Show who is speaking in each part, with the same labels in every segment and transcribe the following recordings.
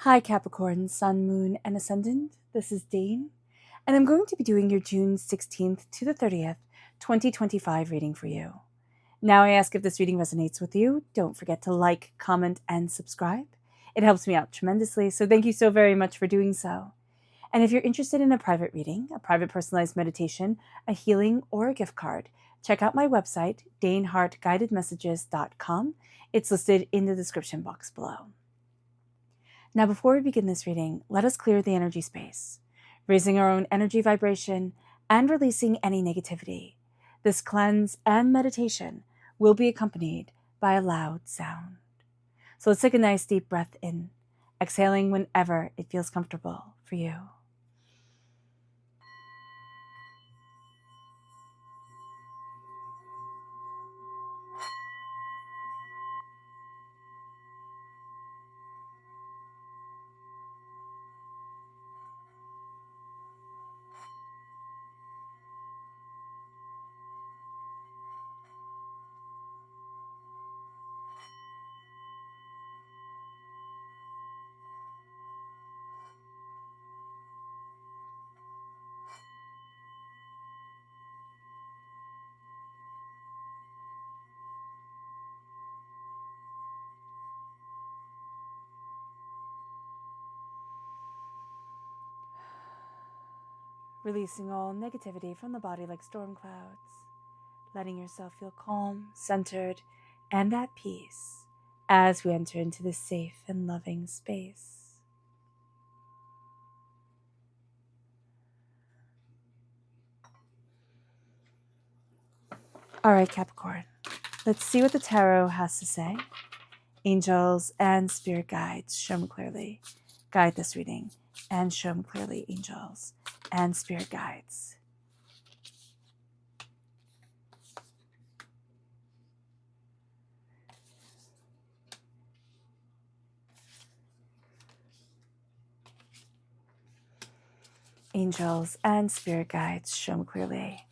Speaker 1: Hi Capricorn, Sun, Moon, and Ascendant. This is Dane, and I'm going to be doing your June 16th to the 30th, 2025 reading for you. Now I ask if this reading resonates with you, don't forget to like, comment, and subscribe. It helps me out tremendously, so thank you so very much for doing so. And if you're interested in a private reading, a private personalized meditation, a healing, or a gift card, check out my website, daneharttarot.com. It's listed in the description box below. Now, before we begin this reading, let us clear the energy space, raising our own energy vibration and releasing any negativity. This cleanse and meditation will be accompanied by a loud sound. So let's take a nice deep breath in, exhaling whenever it feels comfortable for you. Releasing all negativity from the body like storm clouds, letting yourself feel calm, centered, and at peace as we enter into this safe and loving space. All right, Capricorn, let's see what the tarot has to say. Angels and spirit guides, show me clearly. Guide this reading and show me clearly, angels and spirit guides. Angels and spirit guides, show me clearly.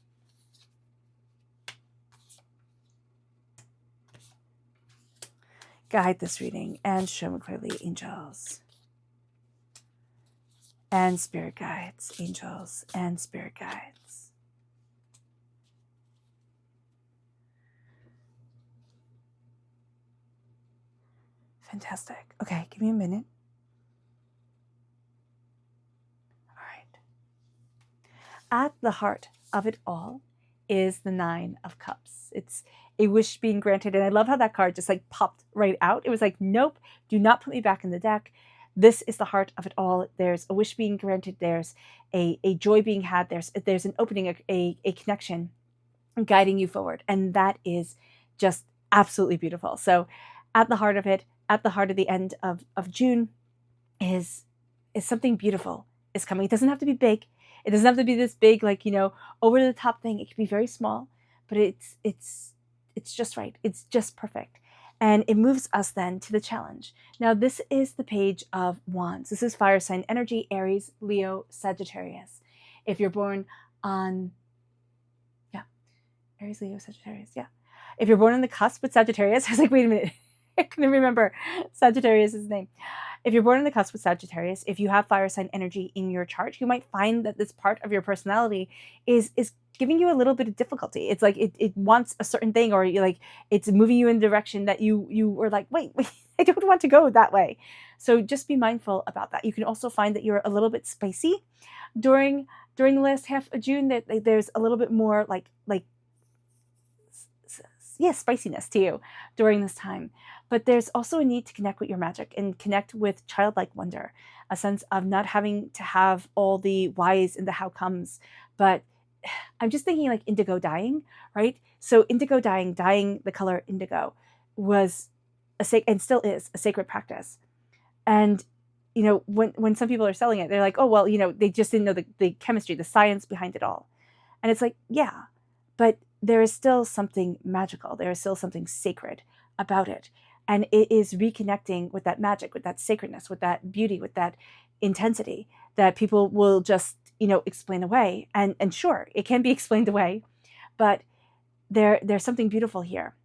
Speaker 1: Guide this reading and show me clearly, angels and spirit guides, angels and spirit guides. Fantastic. Okay, give me a minute. All right. At the heart of it all is the Nine of Cups. It's a wish being granted. And I love how that card just like popped right out. It was like, nope, do not put me back in the deck. This is the heart of it all. There's a wish being granted. There's a joy being had. There's an opening, a connection guiding you forward. And that is just absolutely beautiful. So at the heart of it, at the heart of the end of June is something beautiful is coming. It doesn't have to be big. It doesn't have to be this big, like, over the top thing. It can be very small, but it's just right. It's just perfect. And it moves us then to the challenge. Now, this is the Page of Wands. This is fire sign energy, Aries, Leo, Sagittarius. If you're born on, Aries, Leo, Sagittarius, If you're born on the cusp with Sagittarius, I was like, wait a minute. I couldn't remember Sagittarius' name. If you're born on the cusp with Sagittarius, if you have fire sign energy in your chart, you might find that this part of your personality is giving you a little bit of difficulty. It's like it wants a certain thing, or it's moving you in a direction that you were like, wait, I don't want to go that way. So just be mindful about that. You can also find that you're a little bit spicy during the last half of June. That there's a little bit more spiciness to you during this time. But there's also a need to connect with your magic and connect with childlike wonder, a sense of not having to have all the whys and the how comes. But I'm just thinking like indigo dyeing, right? So indigo dyeing the color indigo was and still is a sacred practice. And when some people are selling it, they're like, oh, well, they just didn't know the chemistry, the science behind it all. And it's like, yeah, but there is still something magical. There is still something sacred about it. And it is reconnecting with that magic, with that sacredness, with that beauty, with that intensity that people will just, explain away. And sure, it can be explained away, but there's something beautiful here.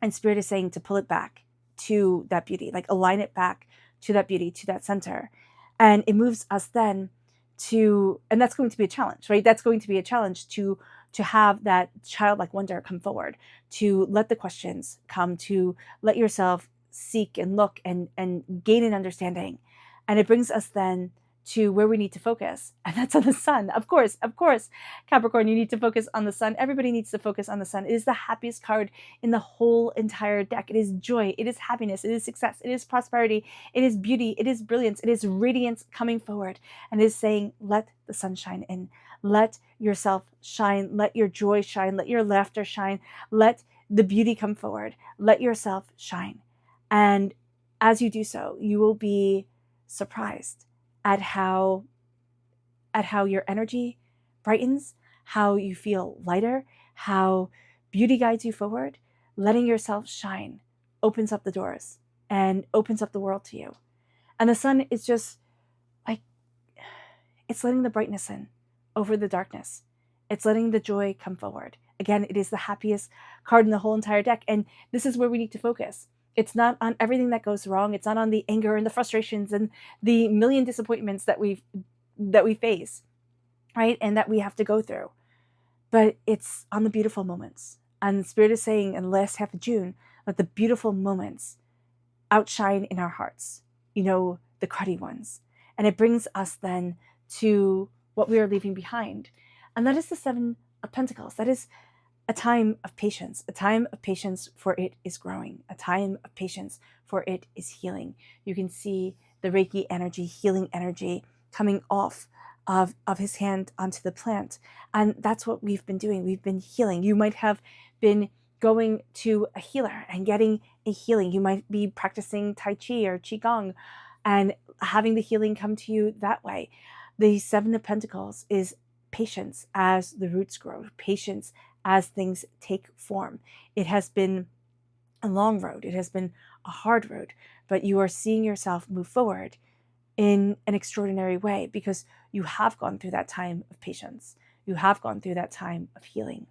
Speaker 1: And Spirit is saying to pull it back to that beauty, like align it back to that beauty, to that center. And it moves us then to, and that's going to be a challenge, right? That's going to be a challenge to have that childlike wonder come forward, to let the questions come, to let yourself seek and look and gain an understanding. And it brings us then to where we need to focus, and that's on the sun. Of course, Capricorn, you need to focus on the sun. Everybody needs to focus on the sun. It is the happiest card in the whole entire deck. It is joy, it is happiness, it is success, it is prosperity, it is beauty, it is brilliance, it is radiance coming forward. And it is saying, let the sun shine in. Let yourself shine. Let your joy shine. Let your laughter shine. Let the beauty come forward. Let yourself shine. And as you do so, you will be surprised at how your energy brightens, how you feel lighter, how beauty guides you forward. Letting yourself shine opens up the doors and opens up the world to you. And the sun is just like, it's letting the brightness in over the darkness. It's letting the joy come forward. Again, it is the happiest card in the whole entire deck. And this is where we need to focus. It's not on everything that goes wrong. It's not on the anger and the frustrations and the million disappointments that we face, right? And that we have to go through. But it's on the beautiful moments. And Spirit is saying in the last half of June, let the beautiful moments outshine in our hearts, the cruddy ones. And it brings us then to what we are leaving behind. And that is the Seven of Pentacles. That is a time of patience, for it is growing, a time of patience, for it is healing. You can see the Reiki energy, healing energy coming off of his hand onto the plant. And that's what we've been doing. We've been healing. You might have been going to a healer and getting a healing. You might be practicing Tai Chi or Qigong and having the healing come to you that way. The Seven of Pentacles is patience as the roots grow, patience as things take form. It has been a long road. It has been a hard road, but you are seeing yourself move forward in an extraordinary way because you have gone through that time of patience. You have gone through that time of healing.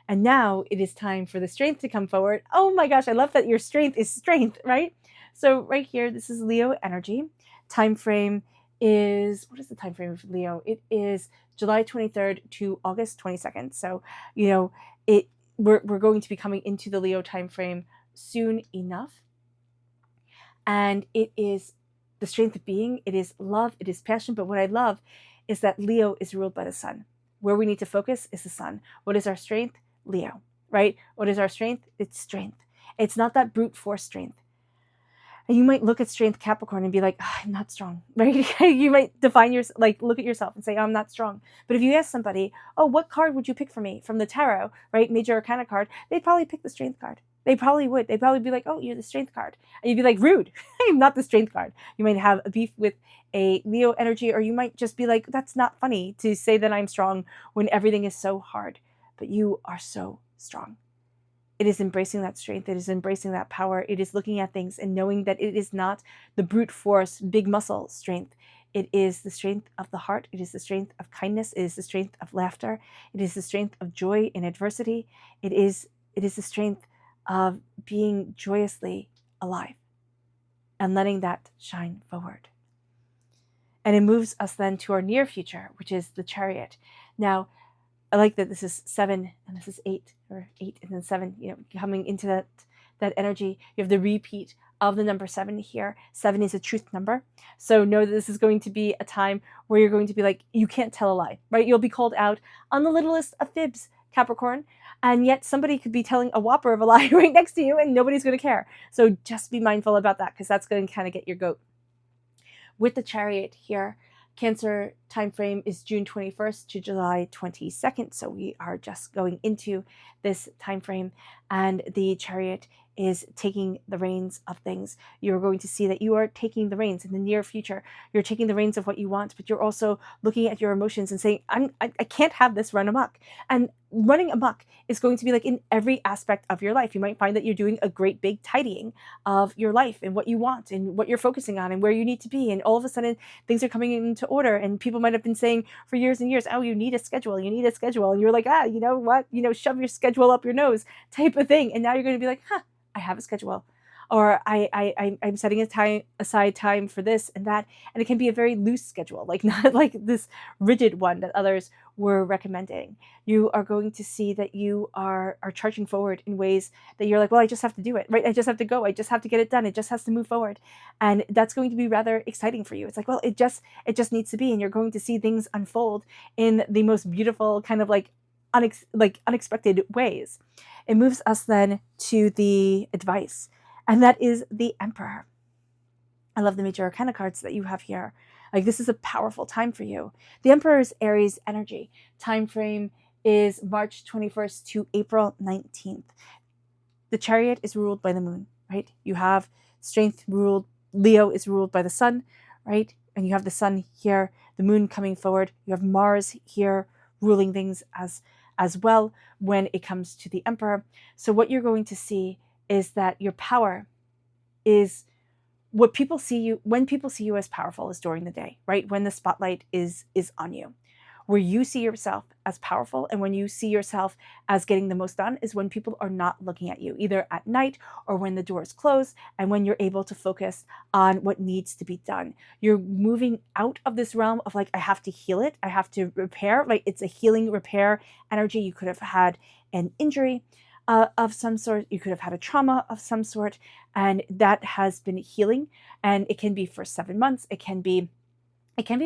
Speaker 1: And now it is time for the strength to come forward. Oh my gosh, I love that your strength is strength, right? So right here, this is Leo energy. Time frame is, what is the time frame of Leo? It is July 23rd to August 22nd. So, we're going to be coming into the Leo time frame soon enough. And it is the strength of being, it is love, it is passion. But what I love is that Leo is ruled by the sun. Where we need to focus is the sun. What is our strength? Leo, right? What is our strength? It's strength. It's not that brute force strength. And you might look at strength Capricorn and be like, oh, I'm not strong, right? You might define yourself, look at yourself and say, oh, I'm not strong. But if you ask somebody, oh, what card would you pick for me from the tarot, right? Major Arcana card, they'd probably pick the strength card. They probably would. They'd probably be like, oh, you're the strength card. And you'd be like, rude. I'm not the strength card. You might have a beef with a Leo energy, or you might just be like, that's not funny to say that I'm strong when everything is so hard. But you are so strong. It is embracing that strength. It is embracing that power. It is looking at things and knowing that it is not the brute force, big muscle strength. It is the strength of the heart. It is the strength of kindness. It is the strength of laughter. It is the strength of joy in adversity. It is the strength of being joyously alive and letting that shine forward. And it moves us then to our near future, which is the Chariot. Now, I like that this is 7 and this is 8, or 8 and then 7, coming into that energy. You have the repeat of the number 7 here. 7 is a truth number. So know that this is going to be a time where you're going to be like, you can't tell a lie, right? You'll be called out on the littlest of fibs, Capricorn. And yet somebody could be telling a whopper of a lie right next to you and nobody's going to care. So just be mindful about that because that's going to kind of get your goat. With the Chariot here, Cancer time frame is June 21st to July 22nd. So we are just going into this time frame, and the Chariot is taking the reins of things. You're going to see that you are taking the reins in the near future. You're taking the reins of what you want, but you're also looking at your emotions and saying, I can't have this run amok. And running amok is going to be like in every aspect of your life. You might find that you're doing a great big tidying of your life and what you want and what you're focusing on and where you need to be. And all of a sudden things are coming into order, and people might have been saying for years and years, oh, you need a schedule. And you're like, you know what, shove your schedule up your nose type of thing. And now you're going to be like, I have a schedule. or I'm setting aside time for this and that. And it can be a very loose schedule, like not like this rigid one that others were recommending. You are going to see that you are charging forward in ways that you're like, well, I just have to do it, right? I just have to go. I just have to get it done. It just has to move forward. And that's going to be rather exciting for you. It's like, well, it just needs to be. And you're going to see things unfold in the most beautiful kind of like unexpected ways. It moves us then to the advice, and that is the Emperor. I love the major arcana cards that you have here. Like, this is a powerful time for you. The Emperor is Aries energy. Time frame is March 21st to April 19th. The Chariot is ruled by the moon, right? You have strength ruled, Leo is ruled by the sun, right? And you have the sun here, the moon coming forward. You have Mars here ruling things as well when it comes to the Emperor. So what you're going to see is that your power is what people see you, when people see you as powerful, is during the day, right? When the spotlight is on you. Where you see yourself as powerful and when you see yourself as getting the most done is when people are not looking at you, either at night or when the doors close, and when you're able to focus on what needs to be done. You're moving out of this realm of like, I have to heal it, I have to repair, like it's a healing repair energy. You could have had an injury of some sort, you could have had a trauma of some sort, and that has been healing. And it can be for 7 months, it can be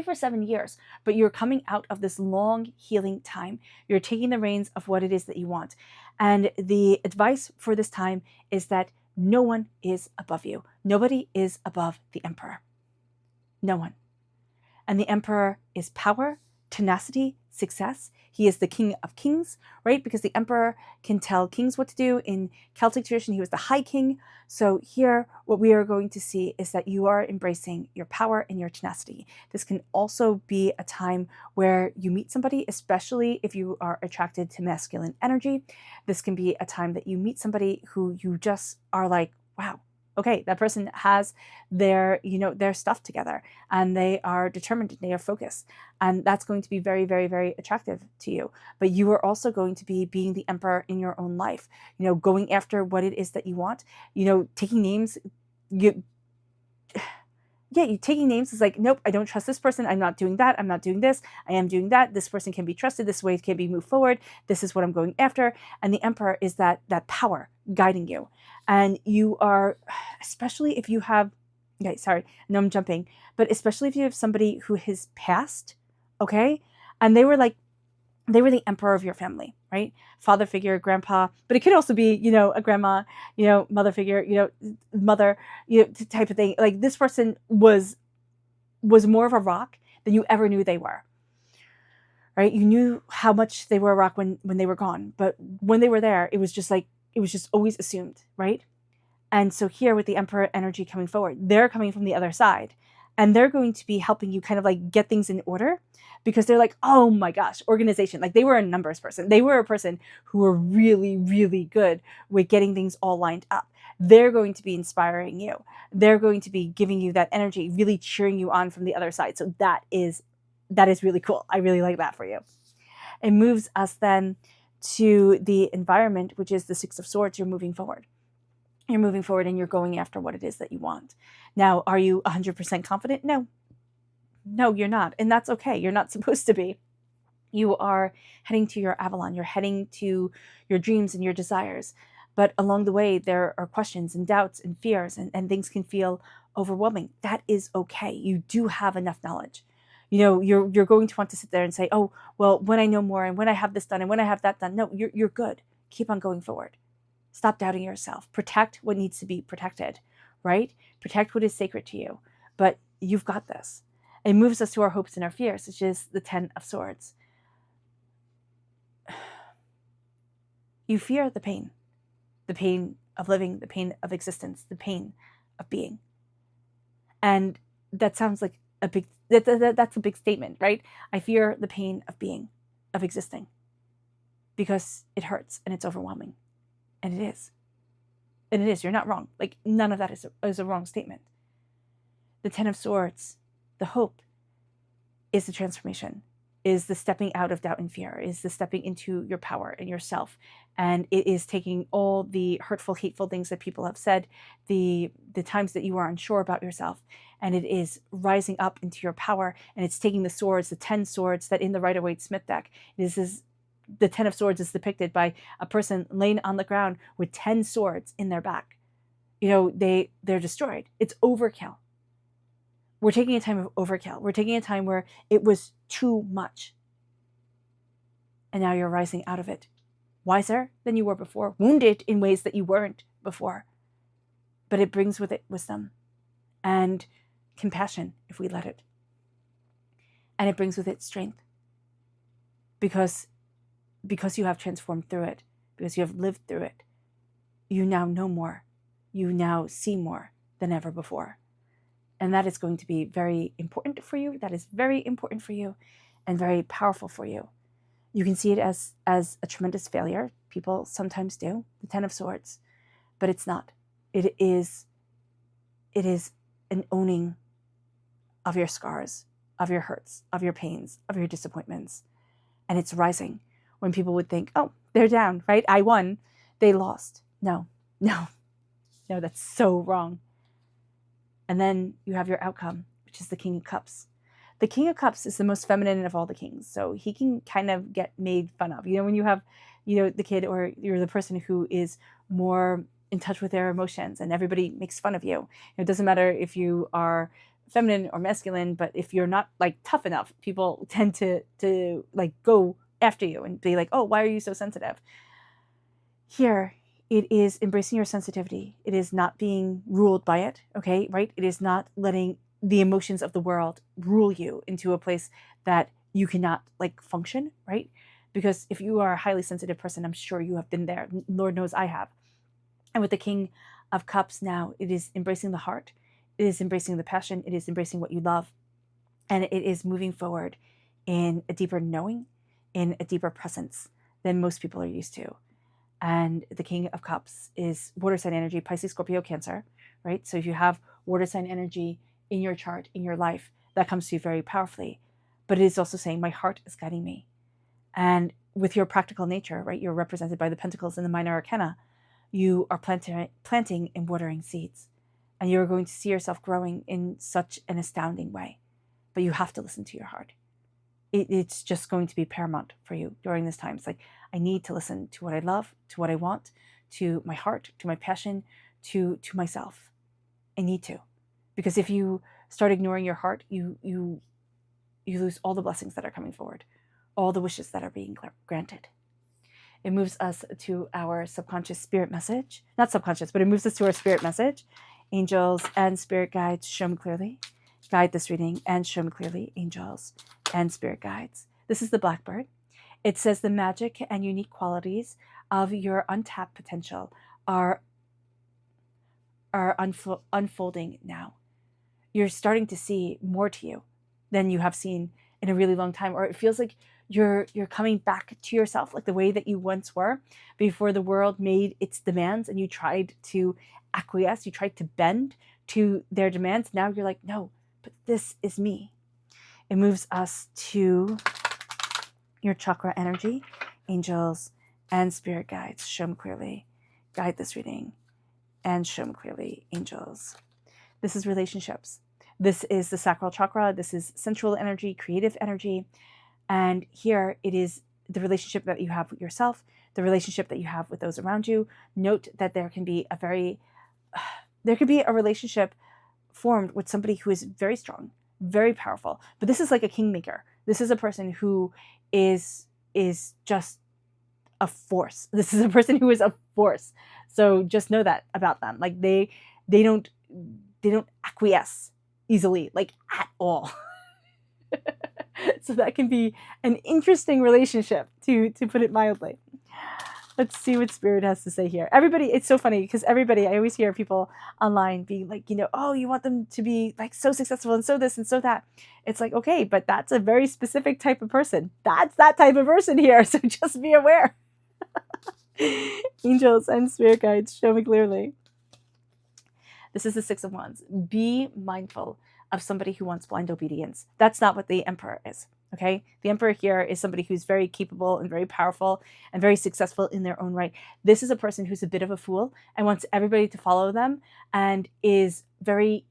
Speaker 1: for 7 years, but you're coming out of this long healing time. You're taking the reins of what it is that you want. And the advice for this time is that no one is above you. Nobody is above the Emperor. No one. And the Emperor is power, tenacity, success. He is the king of kings, right? Because the Emperor can tell kings what to do. In Celtic tradition, he was the high king. So here, what we are going to see is that you are embracing your power and your tenacity. This can also be a time where you meet somebody, especially if you are attracted to masculine energy. This can be a time that you meet somebody who you just are like, wow, okay, that person has their stuff together, and they are determined, and they are focused. And that's going to be very, very, very attractive to you. But you are also going to be being the Emperor in your own life, going after what it is that you want, taking names. You taking names is like, nope, I don't trust this person. I'm not doing that. I'm not doing this. I am doing that. This person can be trusted. This way can be moved forward. This is what I'm going after. And the Emperor is that power guiding you. And you are, especially if you have, okay, sorry, no, I'm jumping, but especially if you have somebody who has passed, okay, and they were the Emperor of your family, right? Father figure, grandpa, but it could also be, a grandma, mother figure, mother, type of thing. Like, this person was more of a rock than you ever knew they were, right? You knew how much they were a rock when they were gone, but when they were there, it was just always assumed, right? And so here with the Emperor energy coming forward, they're coming from the other side, and they're going to be helping you kind of like get things in order, because they're like, oh my gosh, organization. Like, they were a numbers person. They were a person who were really, really good with getting things all lined up. They're going to be inspiring you. They're going to be giving you that energy, really cheering you on from the other side. So that is really cool. I really like that for you. It moves us then to the environment, which is the Six of Swords. You're moving forward. You're moving forward and you're going after what it is that you want. Now, are you 100% confident? No, you're not. And that's okay. You're not supposed to be. You are heading to your Avalon. You're heading to your dreams and your desires. But along the way, there are questions and doubts and fears, and things can feel overwhelming. That is okay. You do have enough knowledge. You're going to want to sit there and say, oh, well, when I know more and when I have this done and when I have that done. No, you're good. Keep on going forward. Stop doubting yourself. Protect what needs to be protected, right? Protect what is sacred to you. But you've got this. It moves us to our hopes and our fears, which is the Ten of Swords. You fear the pain of living, the pain of existence, the pain of being. And that sounds like that's a big statement, right? I fear the pain of being, of existing, because it hurts and it's overwhelming. And it is. And it is. You're not wrong. Like, none of that is a wrong statement. The Ten of Swords, the hope, is the transformation, is the stepping out of doubt and fear, is the stepping into your power and yourself And it is taking all the hurtful, hateful things that people have said, the times that you are unsure about yourself, and it is rising up into your power. And it's taking the swords, the 10 swords that in the Rider-Waite-Smith deck, the 10 of swords is depicted by a person laying on the ground with 10 swords in their back. They're destroyed. It's overkill. We're taking a time of overkill. We're taking a time where it was too much. And now you're rising out of it, wiser than you were before, wounded in ways that you weren't before. But it brings with it wisdom and compassion if we let it. And it brings with it strength. Because you have transformed through it, because you have lived through it, you now know more. You now see more than ever before. And that is going to be very important for you. That is very important for you and very powerful for you. You can see it as a tremendous failure. People sometimes do, the 10 of swords, but it's not. It is an owning of your scars, of your hurts, of your pains, of your disappointments. And it's rising when people would think, oh, they're down, right? I won, they lost. No, that's so wrong. And then you have your outcome, which is the King of Cups. The King of Cups is the most feminine of all the kings. So he can kind of get made fun of. When you have, the kid or you're the person who is more in touch with their emotions and everybody makes fun of you. It doesn't matter if you are feminine or masculine, but if you're not like tough enough, people tend to like go after you and be like, oh, why are you so sensitive? Here, it is embracing your sensitivity. It is not being ruled by it, okay, right? It is not letting the emotions of the world rule you into a place that you cannot like function, right? Because if you are a highly sensitive person, I'm sure you have been there. Lord knows I have. And with the King of Cups now, it is embracing the heart. It is embracing the passion. It is embracing what you love. And it is moving forward in a deeper knowing, in a deeper presence than most people are used to. And the King of Cups is water sign energy, Pisces, Scorpio, Cancer, right? So if you have water sign energy in your chart, in your life, that comes to you very powerfully. But it is also saying, my heart is guiding me. And with your practical nature, right, you're represented by the Pentacles and the Minor Arcana. You are planting and watering seeds. And you're going to see yourself growing in such an astounding way. But you have to listen to your heart. It's just going to be paramount for you during this time. It's like, I need to listen to what I love, to what I want, to my heart, to my passion, to myself. I need to. Because if you start ignoring your heart, you lose all the blessings that are coming forward, all the wishes that are being granted. It moves us to our subconscious spirit message. Not subconscious, but it moves us to our spirit message. Angels and spirit guides, show me clearly. Guide this reading and show me clearly, angels and spirit guides. This is the Blackbird. It says the magic and unique qualities of your untapped potential are unfolding now. You're starting to see more to you than you have seen in a really long time, or it feels like you're coming back to yourself, like the way that you once were before the world made its demands and you tried to acquiesce, you tried to bend to their demands. Now you're like, no, but this is me. It moves us to your chakra energy, angels and spirit guides. Show me clearly. Guide this reading and show me clearly, angels. This is relationships. This is the sacral chakra. This is sensual energy, creative energy. And here it is the relationship that you have with yourself, the relationship that you have with those around you. Note that there can be a relationship formed with somebody who is very strong, very powerful. But this is like a kingmaker. This is a person who is just a force. This is a person who is a force. So just know that about them. Like they don't acquiesce easily, like at all. So that can be an interesting relationship, to put it mildly. Let's see what Spirit has to say here. Everybody, it's so funny because everybody, I always hear people online being like, oh, you want them to be like so successful and so this and so that. It's like, okay, but that's a very specific type of person. That's that type of person here. So just be aware. Angels and spirit guides, show me clearly. This is the Six of Wands. Be mindful of somebody who wants blind obedience. That's not what the Emperor is. Okay, the Emperor here is somebody who's very capable and very powerful and very successful in their own right. This is a person who's a bit of a fool and wants everybody to follow them and is very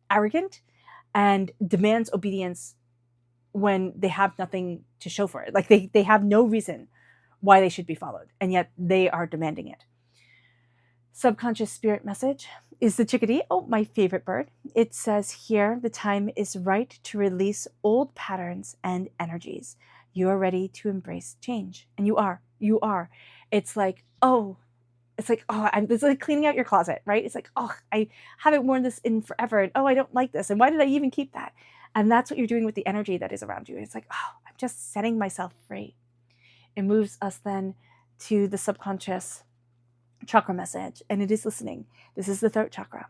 Speaker 1: arrogant and demands obedience when they have nothing to show for it. Like they have no reason why they should be followed, and yet they are demanding it. Subconscious spirit message is the chickadee. Oh, my favorite bird. It says here, the time is right to release old patterns and energies. You are ready to embrace change. And you are. You are. It's like, oh, it's like cleaning out your closet, right? It's like, oh, I haven't worn this in forever. And oh, I don't like this. And why did I even keep that? And that's what you're doing with the energy that is around you. It's like, oh, I'm just setting myself free. It moves us then to the subconscious chakra message, and it is listening. This is the throat chakra,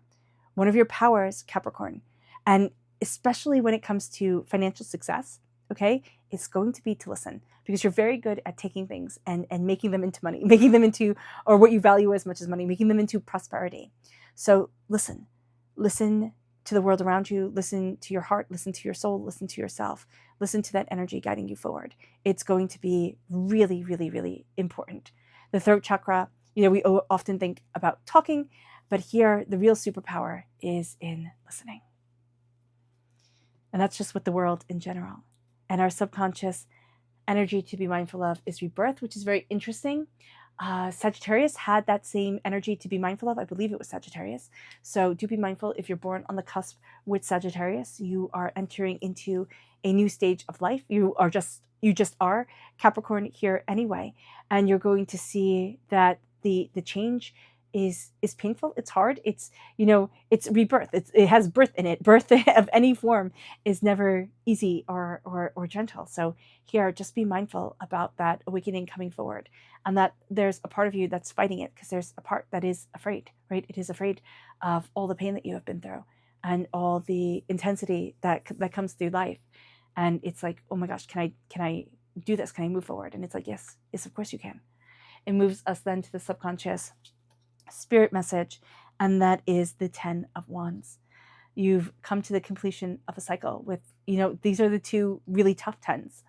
Speaker 1: one of your powers, Capricorn. And especially when it comes to financial success, okay, it's going to be to listen, because you're very good at taking things and making them into money, making them into, or what you value as much as money, making them into prosperity. So listen to the world around you, listen to your heart, listen to your soul, listen to yourself, listen to that energy guiding you forward. It's going to be really, really, really important. The throat chakra, you know, we often think about talking, but here the real superpower is in listening. And that's just with the world in general. And our subconscious energy to be mindful of is rebirth, which is very interesting. Sagittarius had that same energy to be mindful of. I believe it was Sagittarius. So do be mindful if you're born on the cusp with Sagittarius. You are entering into a new stage of life. You just are Capricorn here anyway. And you're going to see that the change is painful. It's hard. It's, you know, it's rebirth. It has birth in it. Birth of any form is never easy or gentle. So here, just be mindful about that awakening coming forward, and that there's a part of you that's fighting it, because there's a part that is afraid, right? It is afraid of all the pain that you have been through and all the intensity that comes through life. And it's like, oh my gosh, can I do this? Can I move forward? And it's like, yes, of course you can. It moves us then to the subconscious spirit message, and that is the 10 of Wands. You've come to the completion of a cycle with, you know, these are the two really tough 10s.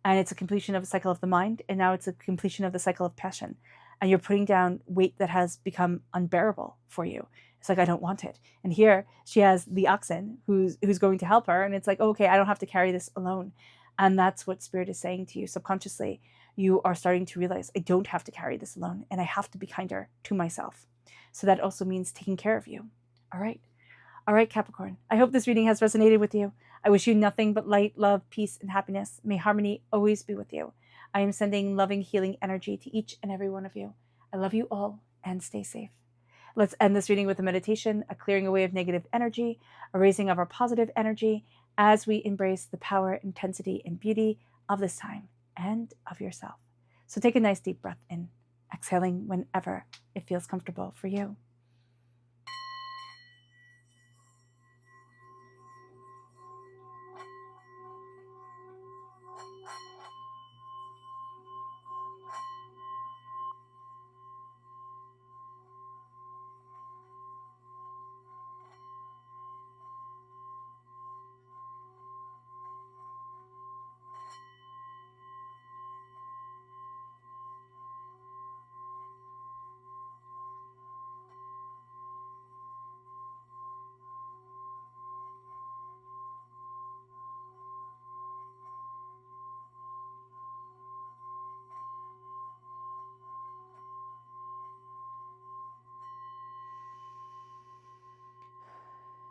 Speaker 1: And it's a completion of a cycle of the mind, and now it's a completion of the cycle of passion. And you're putting down weight that has become unbearable for you. It's like, I don't want it. And here she has the oxen who's going to help her. And it's like, oh, okay, I don't have to carry this alone. And that's what Spirit is saying to you subconsciously. You are starting to realize, I don't have to carry this alone, and I have to be kinder to myself. So that also means taking care of you. All right, Capricorn. I hope this reading has resonated with you. I wish you nothing but light, love, peace, and happiness. May harmony always be with you. I am sending loving, healing energy to each and every one of you. I love you all, and stay safe. Let's end this reading with a meditation, a clearing away of negative energy, a raising of our positive energy as we embrace the power, intensity, and beauty of this time and of yourself. So take a nice deep breath in, exhaling whenever it feels comfortable for you.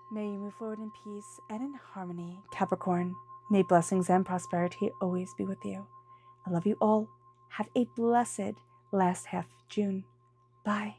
Speaker 1: May you move forward in peace and in harmony, Capricorn. May blessings and prosperity always be with you. I love you all. Have a blessed last half of June. Bye.